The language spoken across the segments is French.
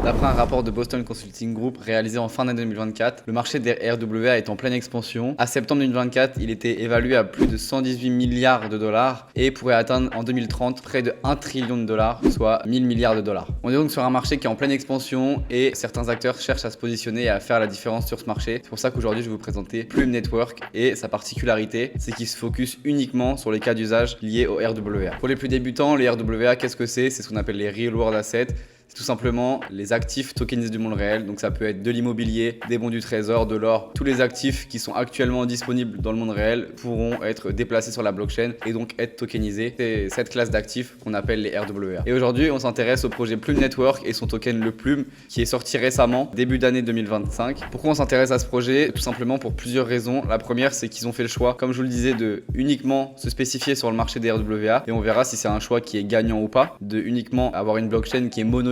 D'après un rapport de Boston Consulting Group réalisé en fin d'année 2024, le marché des RWA est en pleine expansion. À septembre 2024, il était évalué à plus de 118 milliards de dollars et pourrait atteindre en 2030 près de 1 trillion de dollars, soit 1000 milliards de dollars. On est donc sur un marché qui est en pleine expansion et certains acteurs cherchent à se positionner et à faire la différence sur ce marché. C'est pour ça qu'aujourd'hui, je vais vous présenter Plume Network et sa particularité, c'est qu'il se focus uniquement sur les cas d'usage liés au RWA. Pour les plus débutants, les RWA, qu'est-ce que c'est? C'est ce qu'on appelle les Real World Assets. C'est tout simplement les actifs tokenisés du monde réel. Donc ça peut être de l'immobilier, des bons du trésor, de l'or. Tous les actifs qui sont actuellement disponibles dans le monde réel pourront être déplacés sur la blockchain et donc être tokenisés. C'est cette classe d'actifs qu'on appelle les RWA. Et aujourd'hui, on s'intéresse au projet Plume Network et son token le Plume qui est sorti récemment, début d'année 2025. Pourquoi on s'intéresse à ce projet? Tout simplement pour plusieurs raisons. La première, c'est qu'ils ont fait le choix, comme je vous le disais, de uniquement se spécifier sur le marché des RWA et on verra si c'est un choix qui est gagnant ou pas, de uniquement avoir une blockchain qui est mono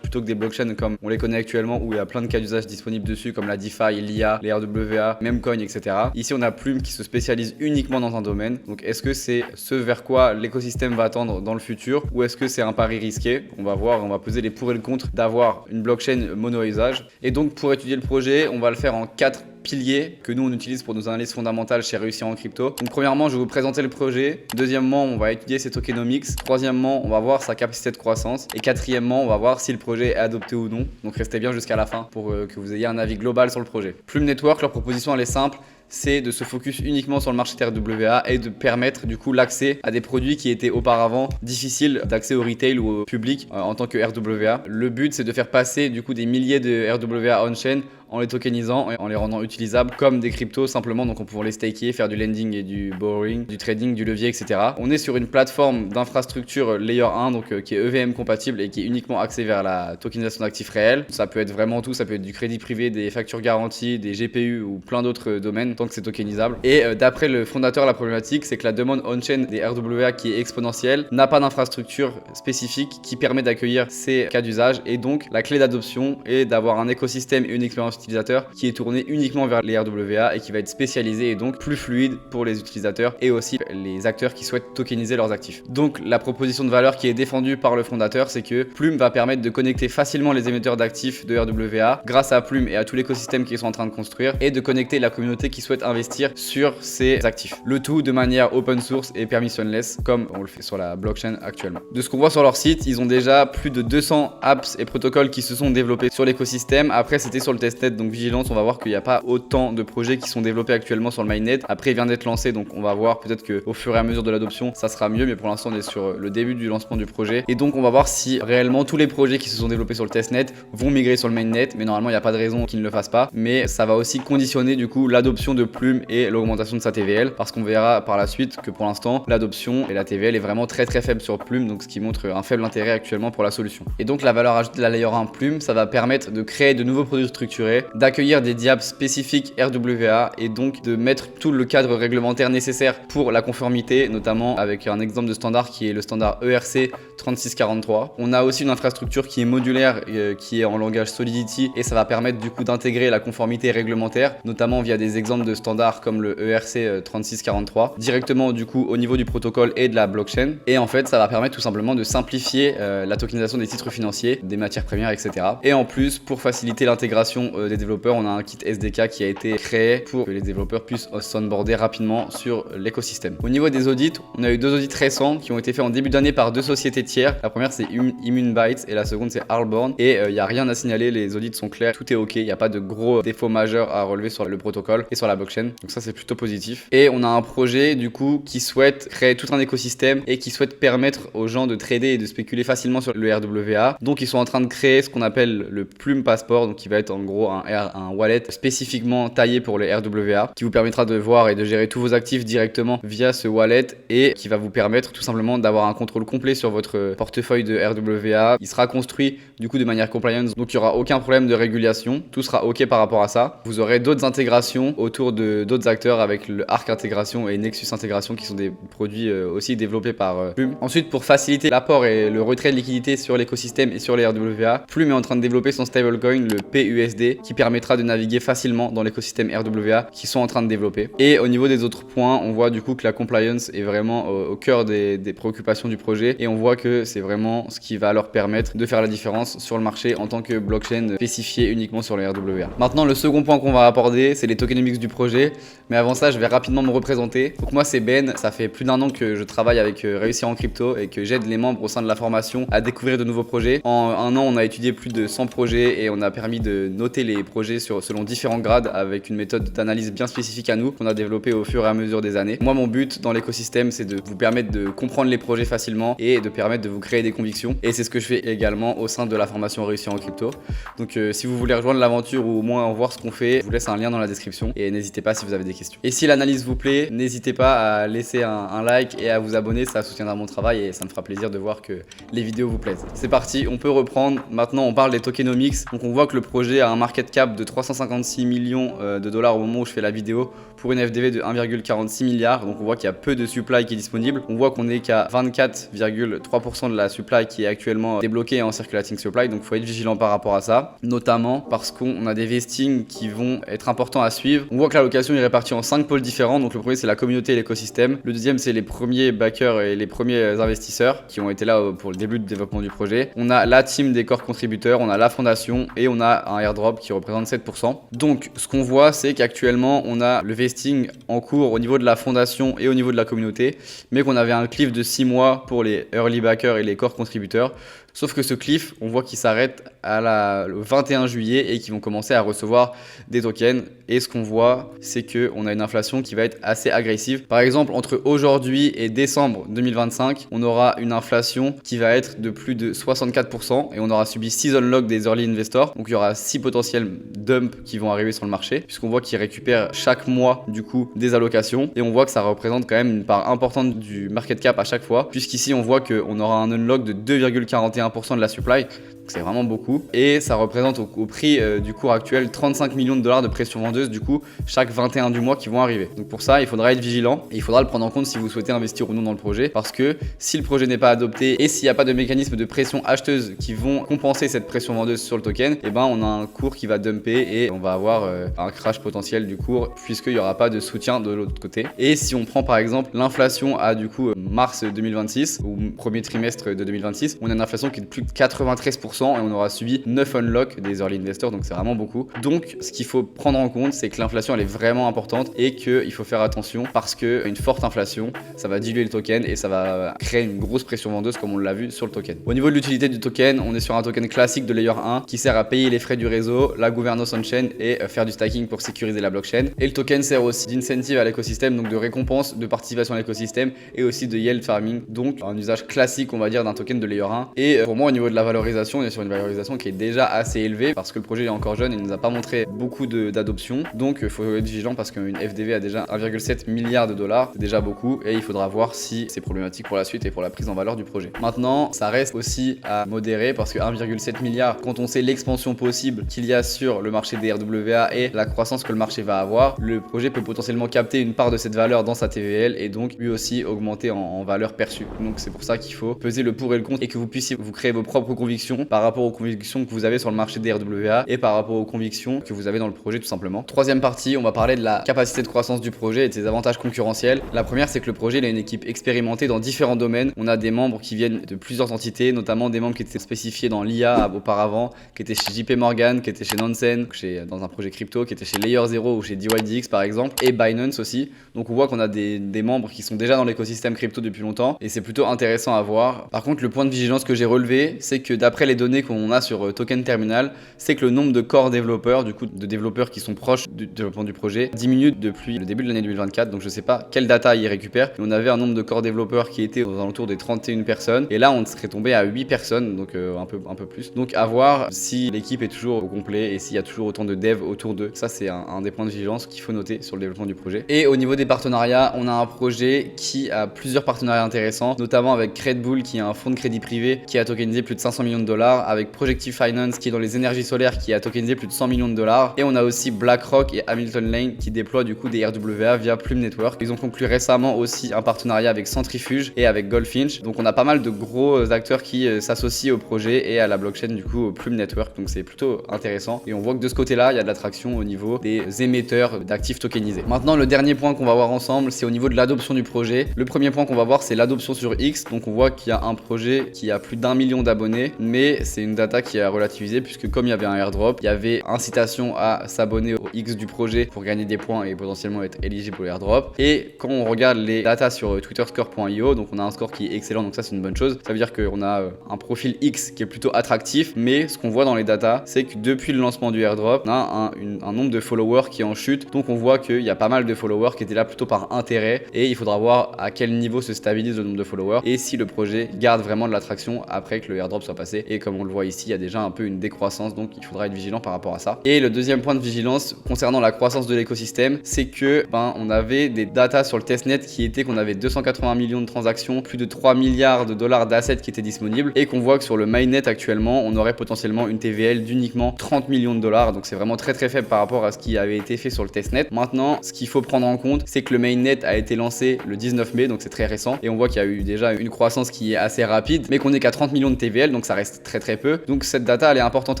plutôt que des blockchains comme on les connaît actuellement où il y a plein de cas d'usage disponibles dessus comme la DeFi, l'IA, les RWA, Memcoin, etc. Ici on a Plume qui se spécialise uniquement dans un domaine. Donc est-ce que c'est ce vers quoi l'écosystème va tendre dans le futur ou est-ce que c'est un pari risqué? On va voir, on va peser les pour et le contre d'avoir une blockchain mono-usage. Et donc pour étudier le projet, on va le faire en 4 piliers que nous on utilise pour nos analyses fondamentales chez Réussir en Crypto. Donc premièrement, je vais vous présenter le projet. Deuxièmement, on va étudier ses tokenomics. Troisièmement, on va voir sa capacité de croissance. Et quatrièmement, on va voir si le projet est adopté ou non. Donc restez bien jusqu'à la fin pour que vous ayez un avis global sur le projet. Plume Network, leur proposition elle est simple. C'est de se focus uniquement sur le marché RWA et de permettre du coup l'accès à des produits qui étaient auparavant difficiles d'accès au retail ou au public en tant que RWA. Le but c'est de faire passer du coup des milliers de RWA on-chain en les tokenisant et en les rendant utilisables comme des cryptos simplement, donc on peut les staker, faire du lending et du borrowing, du trading, du levier, etc. On est sur une plateforme d'infrastructure Layer 1, donc qui est EVM compatible et qui est uniquement axée vers la tokenisation d'actifs réels. Ça peut être vraiment tout, ça peut être du crédit privé, des factures garanties, des GPU ou plein d'autres domaines tant que c'est tokenisable. Et d'après le fondateur, la problématique c'est que la demande on-chain des RWA qui est exponentielle n'a pas d'infrastructure spécifique qui permet d'accueillir ces cas d'usage et donc la clé d'adoption est d'avoir un écosystème et une expérience utilisateur qui est tourné uniquement vers les RWA et qui va être spécialisé et donc plus fluide pour les utilisateurs et aussi les acteurs qui souhaitent tokeniser leurs actifs. Donc la proposition de valeur qui est défendue par le fondateur, c'est que Plume va permettre de connecter facilement les émetteurs d'actifs de RWA grâce à Plume et à tout l'écosystème qu'ils sont en train de construire et de connecter la communauté qui souhaite investir sur ces actifs. Le tout de manière open source et permissionless comme on le fait sur la blockchain actuellement. De ce qu'on voit sur leur site, ils ont déjà plus de 200 apps et protocoles qui se sont développés sur l'écosystème. Après c'était sur le testnet, donc vigilance, on va voir qu'il n'y a pas autant de projets qui sont développés actuellement sur le mainnet. Après il vient d'être lancé, donc on va voir peut-être qu'au fur et à mesure de l'adoption ça sera mieux, mais pour l'instant on est sur le début du lancement du projet et donc on va voir si réellement tous les projets qui se sont développés sur le testnet vont migrer sur le mainnet, mais normalement il n'y a pas de raison qu'ils ne le fassent pas, mais ça va aussi conditionner du coup l'adoption de Plume et l'augmentation de sa TVL parce qu'on verra par la suite que pour l'instant l'adoption et la TVL est vraiment très faible sur Plume, donc ce qui montre un faible intérêt actuellement pour la solution. Et donc la valeur ajoutée de la Layer 1 Plume, ça va permettre de créer de nouveaux produits structurés, d'accueillir des diables spécifiques RWA et donc de mettre tout le cadre réglementaire nécessaire pour la conformité, notamment avec un exemple de standard qui est le standard ERC 3643. On a aussi une infrastructure qui est modulaire, qui est en langage Solidity et ça va permettre du coup d'intégrer la conformité réglementaire, notamment via des exemples de standards comme le ERC 3643 directement du coup au niveau du protocole et de la blockchain. Et en fait ça va permettre tout simplement de simplifier la tokenisation des titres financiers, des matières premières, etc. Et en plus pour faciliter l'intégration des développeurs, on a un kit SDK qui a été créé pour que les développeurs puissent s'onboarder rapidement sur l'écosystème. Au niveau des audits, on a eu 2 audits récents qui ont été faits en début d'année par 2 sociétés tiers. La première c'est Immunebytes et la seconde c'est Arlborn et il n'y a rien à signaler, les audits sont clairs, tout est ok, il n'y a pas de gros défauts majeurs à relever sur le protocole et sur la blockchain, donc ça c'est plutôt positif. Et on a un projet du coup qui souhaite créer tout un écosystème et qui souhaite permettre aux gens de trader et de spéculer facilement sur le RWA. Donc ils sont en train de créer ce qu'on appelle le Plume Passport, donc qui va être en gros un wallet spécifiquement taillé pour les RWA qui vous permettra de voir et de gérer tous vos actifs directement via ce wallet et qui va vous permettre tout simplement d'avoir un contrôle complet sur votre portefeuille de RWA. Il sera construit du coup de manière compliance, donc il n'y aura aucun problème de régulation, tout sera ok par rapport à ça. Vous aurez d'autres intégrations autour de d'autres acteurs avec le Arc Intégration et Nexus Intégration qui sont des produits aussi développés par Plume. Ensuite, pour faciliter l'apport et le retrait de liquidité sur l'écosystème et sur les RWA, Plume est en train de développer son stablecoin, le PUSD, qui permettra de naviguer facilement dans l'écosystème RWA qui sont en train de développer. Et au niveau des autres points, on voit du coup que la compliance est vraiment au cœur des préoccupations du projet et on voit que c'est vraiment ce qui va leur permettre de faire la différence présence sur le marché en tant que blockchain spécifiée uniquement sur le RWA. Maintenant, le second point qu'on va aborder, c'est les tokenomics du projet. Mais avant ça, je vais rapidement me représenter. Donc moi, c'est Ben. Ça fait plus d'1 an que je travaille avec Réussir en crypto et que j'aide les membres au sein de la formation à découvrir de nouveaux projets. En 1 an, on a étudié plus de 100 projets et on a permis de noter les projets selon différents grades avec une méthode d'analyse bien spécifique à nous qu'on a développée au fur et à mesure des années. Moi, mon but dans l'écosystème, c'est de vous permettre de comprendre les projets facilement et de permettre de vous créer des convictions. Et c'est ce que je fais également au sein de la formation Réussir en crypto. Donc si vous voulez rejoindre l'aventure ou au moins voir ce qu'on fait, je vous laisse un lien dans la description et n'hésitez pas si vous avez des questions. Et si l'analyse vous plaît, n'hésitez pas à laisser un like et à vous abonner, ça soutiendra mon travail et ça me fera plaisir de voir que les vidéos vous plaisent. C'est parti, on peut reprendre. Maintenant, on parle des tokenomics. Donc on voit que le projet a un market cap de 356 millions de dollars au moment où je fais la vidéo pour une FDV de 1,46 milliard. Donc on voit qu'il y a peu de supply qui est disponible. On voit qu'on est qu'à 24,3% de la supply qui est actuellement débloquée en circulating supply. Donc il faut être vigilant par rapport à ça, notamment parce qu'on a des vestings qui vont être importants à suivre. On voit que l'allocation est répartie en 5 pôles différents. Donc le premier, c'est la communauté et l'écosystème. Le deuxième, c'est les premiers backers et les premiers investisseurs qui ont été là pour le début de développement du projet. On a la team des core contributeurs, on a la fondation et on a un airdrop qui représente 7%. Donc ce qu'on voit, c'est qu'actuellement on a le vesting en cours au niveau de la fondation et au niveau de la communauté, mais qu'on avait un cliff de 6 mois pour les early backers et les core contributeurs. Sauf que ce cliff, on voit qu'il s'arrête le 21 juillet et qu'ils vont commencer à recevoir des tokens. Et ce qu'on voit, c'est qu'on a une inflation qui va être assez agressive. Par exemple, entre aujourd'hui et décembre 2025, on aura une inflation qui va être de plus de 64% et on aura subi 6 unlocks des early investors. Donc il y aura 6 potentiels dumps qui vont arriver sur le marché puisqu'on voit qu'ils récupèrent chaque mois du coup des allocations et on voit que ça représente quand même une part importante du market cap à chaque fois puisqu'ici on voit qu'on aura un unlock de 2,41% de la supply. Donc c'est vraiment beaucoup et ça représente au prix du cours actuel 35 millions de dollars de pression vendeuse du coup chaque 21 du mois qui vont arriver. Donc pour ça il faudra être vigilant et il faudra le prendre en compte si vous souhaitez investir ou non dans le projet parce que si le projet n'est pas adopté et s'il n'y a pas de mécanisme de pression acheteuse qui vont compenser cette pression vendeuse sur le token, et ben on a un cours qui va dumper et on va avoir un crash potentiel du cours puisqu'il n'y aura pas de soutien de l'autre côté. Et si on prend par exemple l'inflation à du coup mars 2026 ou premier trimestre de 2026, on a une inflation qui est de plus de 93% et on aura subi 9 unlocks des early investors, donc c'est vraiment beaucoup. Donc ce qu'il faut prendre en compte, c'est que l'inflation elle est vraiment importante et qu'il faut faire attention parce qu'une forte inflation, ça va diluer le token et ça va créer une grosse pression vendeuse comme on l'a vu sur le token. Au niveau de l'utilité du token, on est sur un token classique de Layer 1 qui sert à payer les frais du réseau, la gouvernance on-chain et faire du stacking pour sécuriser la blockchain. Et le token sert aussi d'incentive à l'écosystème, donc de récompense, de participation à l'écosystème et aussi de yield farming, donc un usage classique on va dire d'un token de Layer 1. Et pour moi au niveau de la valorisation, on est sur une valorisation qui est déjà assez élevée parce que le projet est encore jeune et il nous a pas montré beaucoup d'adoption. Donc il faut être vigilant parce qu'une FDV a déjà 1,7 milliard de dollars, c'est déjà beaucoup et il faudra voir si c'est problématique pour la suite et pour la prise en valeur du projet. Maintenant, ça reste aussi à modérer parce que 1,7 milliard, quand on sait l'expansion possible qu'il y a sur le marché des RWA et la croissance que le marché va avoir, le projet peut potentiellement capter une part de cette valeur dans sa TVL et donc lui aussi augmenter en valeur perçue. Donc c'est pour ça qu'il faut peser le pour et le contre et que vous puissiez vous créer vos propres convictions par rapport aux convictions que vous avez sur le marché des RWA et par rapport aux convictions que vous avez dans le projet tout simplement. Troisième partie, on va parler de la capacité de croissance du projet et de ses avantages concurrentiels. La première, c'est que le projet il a une équipe expérimentée dans différents domaines. On a des membres qui viennent de plusieurs entités, notamment des membres qui étaient spécifiés dans l'IA auparavant, qui étaient chez JP Morgan, qui étaient chez Nansen, dans un projet crypto, qui étaient chez Layer 0 ou chez DYDX par exemple, et Binance aussi. Donc on voit qu'on a des membres qui sont déjà dans l'écosystème crypto depuis longtemps et c'est plutôt intéressant à voir. Par contre, le point de vigilance que j'ai relevé, c'est que d'après les données qu'on a sur Token Terminal, c'est que le nombre de core développeurs, du coup de développeurs qui sont proches du développement du projet, diminue depuis le début de l'année 2024. Donc je sais pas quelle data ils récupèrent, mais on avait un nombre de core développeurs qui était aux alentours des 31 personnes et là on serait tombé à 8 personnes, donc un peu plus. Donc à voir si l'équipe est toujours au complet et s'il y a toujours autant de devs autour d'eux. Ça c'est un des points de vigilance qu'il faut noter sur le développement du projet. Et au niveau des partenariats, on a un projet qui a plusieurs partenariats intéressants, notamment avec Credbull qui est un fonds de crédit privé qui a tokenisé plus de 500 millions de dollars, avec Projective Finance qui est dans les énergies solaires qui a tokenisé plus de 100 millions de dollars, et on a aussi BlackRock et Hamilton Lane qui déploient du coup des RWA via Plume Network. Ils ont conclu récemment aussi un partenariat avec Centrifuge et avec Goldfinch. Donc on a pas mal de gros acteurs qui s'associent au projet et à la blockchain du coup au Plume Network, donc c'est plutôt intéressant et on voit que de ce côté là il y a de l'attraction au niveau des émetteurs d'actifs tokenisés. Maintenant le dernier point qu'on va voir ensemble, c'est au niveau de l'adoption du projet. Le premier point qu'on va voir, c'est l'adoption sur X. Donc on voit qu'il y a un projet qui a plus d'1 million d'abonnés, mais c'est une data qui a relativisé puisque comme il y avait un airdrop, il y avait incitation à s'abonner au X du projet pour gagner des points et potentiellement être éligible au airdrop. Et quand on regarde les datas sur twitterscore.io, donc on a un score qui est excellent, donc ça c'est une bonne chose. Ça veut dire qu'on a un profil X qui est plutôt attractif, mais ce qu'on voit dans les datas, c'est que depuis le lancement du airdrop, on a un nombre de followers qui est en chute. Donc on voit qu'il y a pas mal de followers qui étaient là plutôt par intérêt et il faudra voir à quel niveau se stabilise le nombre de followers et si le projet garde vraiment de l'attraction après que le airdrop soit passé. Et comme on le voit ici, il y a déjà un peu une décroissance, donc il faudra être vigilant par rapport à ça. Et le deuxième point de vigilance concernant la croissance de l'écosystème, c'est que on avait des datas sur le testnet qui étaient qu'on avait 280 millions de transactions, plus de 3 milliards de dollars d'assets qui étaient disponibles et qu'on voit que sur le mainnet actuellement, on aurait potentiellement une TVL d'uniquement 30 millions de dollars. Donc c'est vraiment très faible par rapport à ce qui avait été fait sur le testnet. Maintenant, ce qu'il faut prendre en compte, c'est que le mainnet a été lancé le 19 mai, donc c'est très récent et on voit qu'il y a eu déjà une croissance qui est assez rapide, mais qu'on est qu'à 30 millions de TVL, donc ça reste très peu. Donc cette data, elle est importante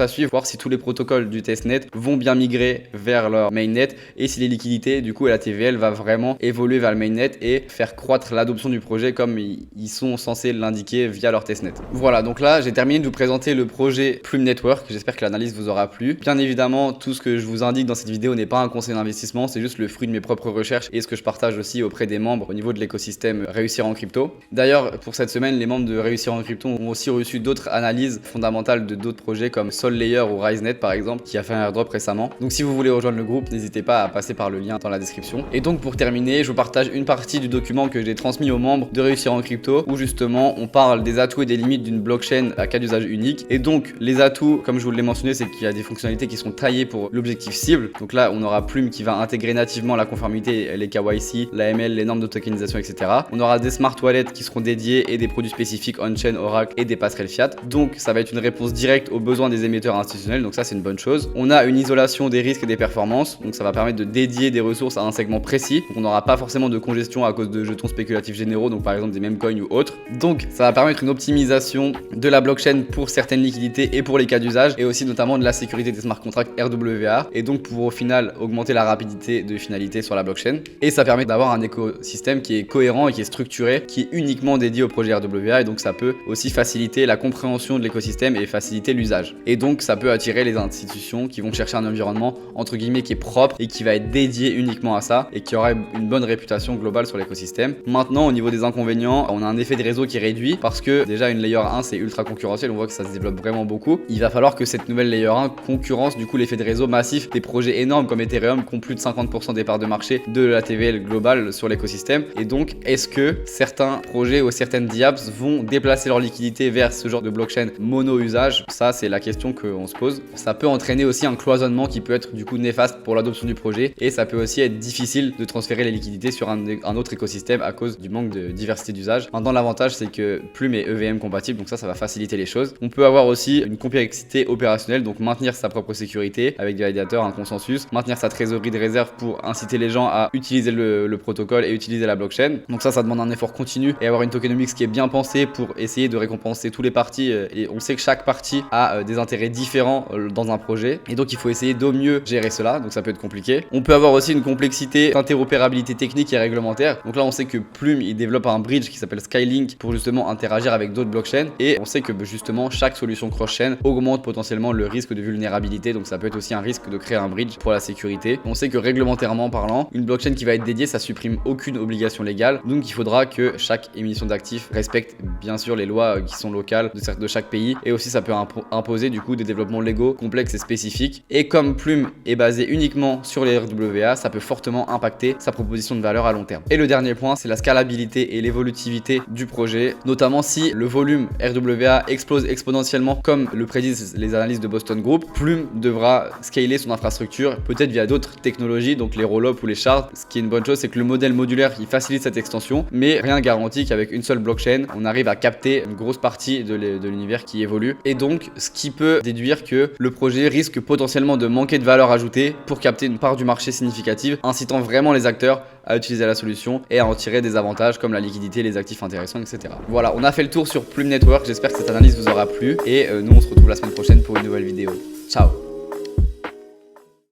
à suivre, voir si tous les protocoles du testnet vont bien migrer vers leur mainnet et si les liquidités du coup et la TVL va vraiment évoluer vers le mainnet et faire croître l'adoption du projet comme ils sont censés l'indiquer via leur testnet. Voilà, donc là j'ai terminé de vous présenter le projet Plume Network. J'espère que l'analyse vous aura plu. Bien évidemment, tout ce que je vous indique dans cette vidéo n'est pas un conseil d'investissement, c'est juste le fruit de mes propres recherches et ce que je partage aussi auprès des membres au niveau de l'écosystème Réussir en Crypto. D'ailleurs, pour cette semaine, les membres de Réussir en Crypto ont aussi reçu d'autres analyses fondamentales de d'autres projets comme SolLayer ou RiseNet par exemple, qui a fait un airdrop récemment. Donc si vous voulez rejoindre le groupe, n'hésitez pas à passer par le lien dans la description. Et donc pour terminer, je vous partage une partie du document que j'ai transmis aux membres de Réussir en Crypto où justement on parle des atouts et des limites d'une blockchain à cas d'usage unique. Et donc les atouts, comme je vous l'ai mentionné, c'est qu'il y a des fonctionnalités qui sont taillées pour l'objectif cible. Donc là, on aura Plume qui va intégrer nativement la conformité, les KYC, l'AML, les normes de tokenisation, etc. On aura des smart wallets qui seront dédiés et des produits spécifiques on-chain, Oracle et des passerelles fiat. Donc ça va être une réponse directe aux besoins des émetteurs institutionnels. Donc ça, c'est une bonne chose. On a une isolation des risques et des performances. Donc ça va permettre de dédier des ressources à un segment précis. Donc on n'aura pas forcément de congestion à cause de jetons spéculatifs généraux, donc par exemple des meme coins ou autres. Donc ça va permettre une optimisation de la blockchain pour certaines liquidités et pour les cas d'usage et aussi notamment de la sécurité des smart contracts RWA et donc pour au final augmenter la rapidité de finalité sur la blockchain. Et ça permet d'avoir un écosystème qui est cohérent et qui est structuré, qui est uniquement dédié au projet RWA et donc ça peut aussi faciliter la compréhension de l'écosystème et faciliter l'usage. Et donc ça peut attirer les institutions qui vont chercher un environnement entre guillemets qui est propre et qui va être dédié uniquement à ça et qui aura une bonne réputation globale sur l'écosystème. Maintenant au niveau des inconvénients, on a un effet de réseau qui est réduit parce que déjà une layer 1 c'est ultra concurrentiel, on voit que ça se développe vraiment beaucoup. Il va falloir que cette nouvelle layer 1 concurrence du coup l'effet de réseau massif des projets énormes comme Ethereum qui ont plus de 50% des parts de marché de la TVL globale sur l'écosystème. Et donc est-ce que certains projets ou certaines dApps vont déplacer leur liquidité vers ce genre de blockchain mono-usage? Ça c'est la question qu'on se pose. Ça peut entraîner aussi un cloisonnement qui peut être du coup néfaste pour l'adoption du projet et ça peut aussi être difficile de transférer les liquidités sur un autre écosystème à cause du manque de diversité d'usage. Maintenant l'avantage c'est que Plume est EVM compatible, donc ça va faciliter les choses. On peut avoir aussi une complexité opérationnelle, donc maintenir sa propre sécurité avec des validateurs, un consensus, maintenir sa trésorerie de réserve pour inciter les gens à utiliser le protocole et utiliser la blockchain. Donc ça demande un effort continu et avoir une tokenomics qui est bien pensée pour essayer de récompenser tous les parties et on sait que chaque partie a des intérêts différents dans un projet et donc il faut essayer d'au mieux gérer cela, donc ça peut être compliqué. On peut avoir aussi une complexité d'interopérabilité technique et réglementaire. Donc là on sait que Plume il développe un bridge qui s'appelle Skylink pour justement interagir avec d'autres blockchains et on sait que justement chaque solution cross-chain augmente potentiellement le risque de vulnérabilité, donc ça peut être aussi un risque de créer un bridge pour la sécurité. On sait que réglementairement parlant, une blockchain qui va être dédiée ça supprime aucune obligation légale, donc il faudra que chaque émission d'actifs respecte bien sûr les lois qui sont locales de chaque pays et aussi ça peut imposer du coup des développements légaux complexes et spécifiques. Et comme Plume est basé uniquement sur les RWA, ça peut fortement impacter sa proposition de valeur à long terme. Et le dernier point, c'est la scalabilité et l'évolutivité du projet, notamment si le volume RWA explose exponentiellement comme le prédisent les analyses de Boston Group. Plume devra scaler son infrastructure, peut-être via d'autres technologies, donc les roll-up ou les shards. Ce qui est une bonne chose, c'est que le modèle modulaire il facilite cette extension, mais rien ne garantit qu'avec une seule blockchain, on arrive à capter une grosse partie de l'univers qui évolue. Et donc, ce qui peut déduire que le projet risque potentiellement de manquer de valeur ajoutée pour capter une part du marché significative, incitant vraiment les acteurs à utiliser la solution et à en tirer des avantages comme la liquidité, les actifs intéressants, etc. Voilà, on a fait le tour sur Plume Network. J'espère que cette analyse vous aura plu et nous on se retrouve la semaine prochaine pour une nouvelle vidéo. Ciao!